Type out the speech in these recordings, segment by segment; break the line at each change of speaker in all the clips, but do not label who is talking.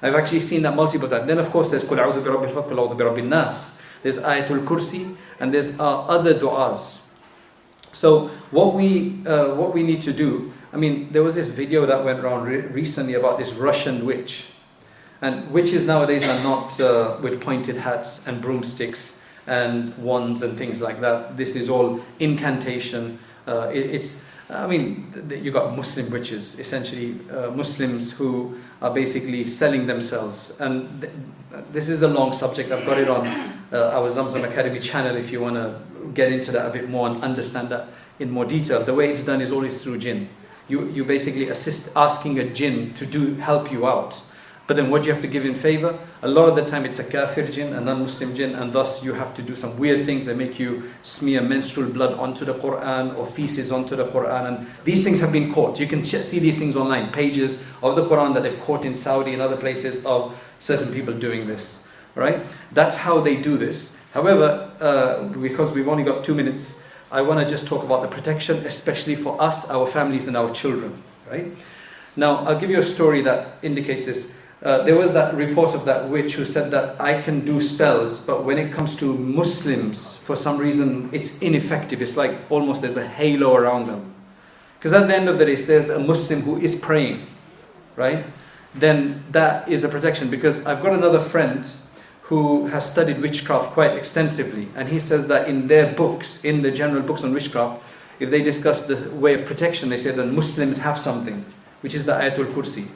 I've actually seen that multiple times. Then of course there's قُلْ أَعُوذُ بِرَبِّ الْفَلَقِ قُلْ أَعُوذُ بِرَبِّ النَّاسِ. There's Ayatul Kursi, and there's other du'as. So what we need to do, I mean, there was this video that went around recently about this Russian witch. And witches nowadays are not with pointed hats and broomsticks and wands and things like that. This is all incantation. You got Muslim witches, essentially Muslims who are basically selling themselves. And this is a long subject. I've got it on our Zamzam Academy channel if you want to get into that a bit more and understand that in more detail. The way it's done is always through jinn. You basically assist asking a jinn to help you out. But then what do you have to give in favor? A lot of the time it's a kafir jinn, a non-Muslim jinn, and thus you have to do some weird things that make you smear menstrual blood onto the Quran or feces onto the Quran. And these things have been caught. You can see these things online, pages of the Quran that they've caught in Saudi and other places of certain people doing this. Right? That's how they do this. However, because we've only got 2 minutes, I want to just talk about the protection, especially for us, our families and our children. Right? Now, I'll give you a story that indicates this. There was that report of that witch who said that I can do spells, but when it comes to Muslims, for some reason, it's ineffective. It's like almost there's a halo around them. Because at the end of the day, if there's a Muslim who is praying, right, then that is a protection. Because I've got another friend who has studied witchcraft quite extensively, and he says that in their books, in the general books on witchcraft, if they discuss the way of protection, they say that Muslims have something, which is the Ayatul Kursi.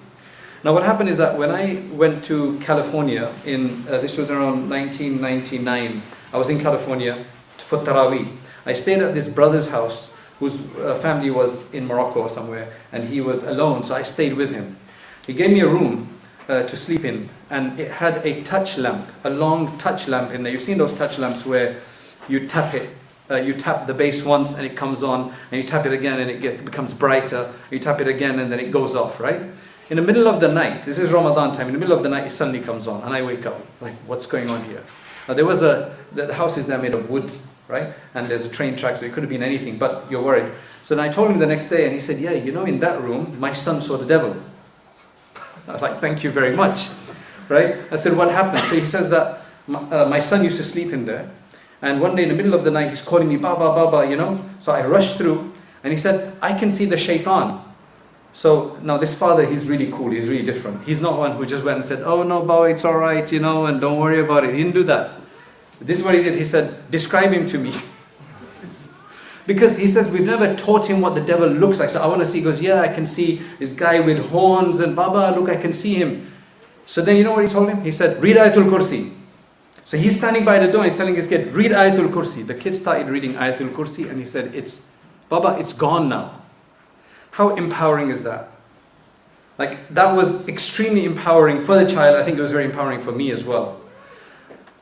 Now what happened is that when I went to California this was around 1999, I was in California for Taraweeh. I stayed at this brother's house whose family was in Morocco or somewhere, and he was alone, so I stayed with him. He gave me a room to sleep in, and it had a touch lamp, a long touch lamp in there. You've seen those touch lamps where you tap it, you tap the base once and it comes on, and you tap it again and it becomes brighter, you tap it again and then it goes off, right? In the middle of the night, this is Ramadan time, in the middle of the night it suddenly comes on and I wake up, like, what's going on here? Now the house is there made of wood, right? And there's a train track, so it could have been anything, but you're worried. So then I told him the next day and he said, yeah, you know, in that room, my son saw the devil. I was like, thank you very much, right? I said, what happened? So he says that my son used to sleep in there, and one day in the middle of the night he's calling me, Baba, Baba, you know? So I rushed through and he said, I can see the shaitan. So now this father, he's really cool, he's really different. He's not one who just went and said, oh no, Baba, it's all right, you know, and don't worry about it. He didn't do that. This is what he did. He said, describe him to me. Because he says, we've never taught him what the devil looks like. So I want to see, he goes, yeah, I can see this guy with horns, and Baba, look, I can see him. So then you know what he told him? He said, read Ayatul Kursi. So he's standing by the door, he's telling his kid, read Ayatul Kursi. The kid started reading Ayatul Kursi and he said, Baba, it's gone now. How empowering is that? Like, that was extremely empowering for the child. I think it was very empowering for me as well.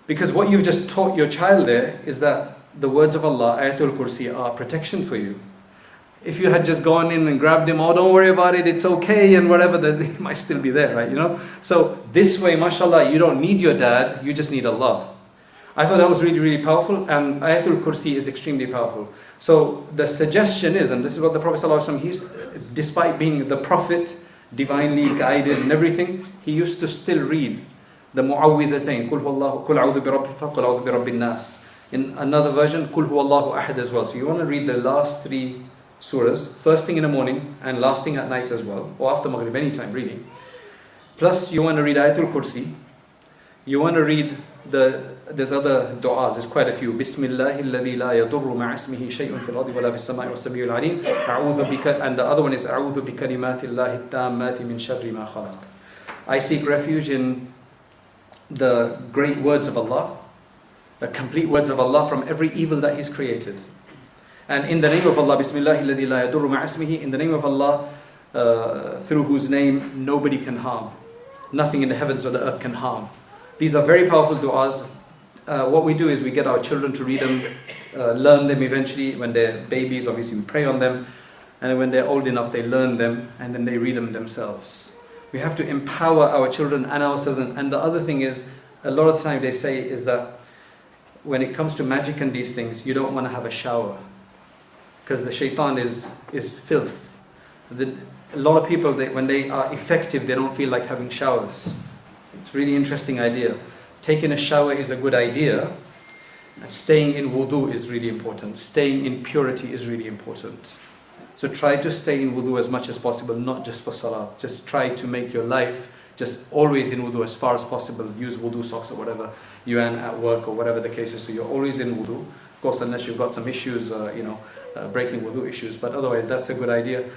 Because what you've just taught your child there is that the words of Allah, Ayatul Kursi, are protection for you. If you had just gone in and grabbed him, oh, don't worry about it, it's okay, and whatever, then he might still be there, right? You know? So this way, mashallah, you don't need your dad, you just need Allah. I thought that was really, really powerful, and Ayatul Kursi is extremely powerful. So the suggestion is, and this is what the Prophet ﷺ, despite being the Prophet, divinely guided and everything, he used to still read the Mu'awwidhatayn, Qul a'udhu bi rabbil falaq, Qul a'udhu bi rabbin nas. In another version, Qul huwallahu ahad as well. So you want to read the last 3 surahs, first thing in the morning and last thing at night as well, or after Maghrib, anytime reading. Plus you want to read Ayatul Kursi. You want to read there's other du'as, there's quite a few. Bismillahi alladhi la yadurru ma'a ismihi shay'un fil ardi wa la fis samai was samiul alim. A'udhu bika, and the other one is A'udhu bi kalimatillahi tammati min sharri ma khalaq. I seek refuge in the great words of Allah, the complete words of Allah from every evil that He's created. And in the name of Allah, Bismillahi alladhi la yadurru ma'a ismihi, in the name of Allah, through whose name nobody can harm. Nothing in the heavens or the earth can harm. These are very powerful du'as. What we do is we get our children to read them, learn them eventually. When they're babies, obviously we pray on them. And when they're old enough, they learn them and then they read them themselves. We have to empower our children and ourselves. And the other thing is, a lot of the time they say is that when it comes to magic and these things, you don't want to have a shower. Because the shaitan is filth. A lot of people, when they are effective, they don't feel like having showers. It's a really interesting idea. Taking a shower is a good idea, and staying in wudu is really important. Staying in purity is really important. So try to stay in wudu as much as possible, not just for salah. Just try to make your life just always in wudu as far as possible. Use wudu socks or whatever you earn at work or whatever the case is. So you're always in wudu. Of course, unless you've got some issues, breaking wudu issues. But otherwise, that's a good idea.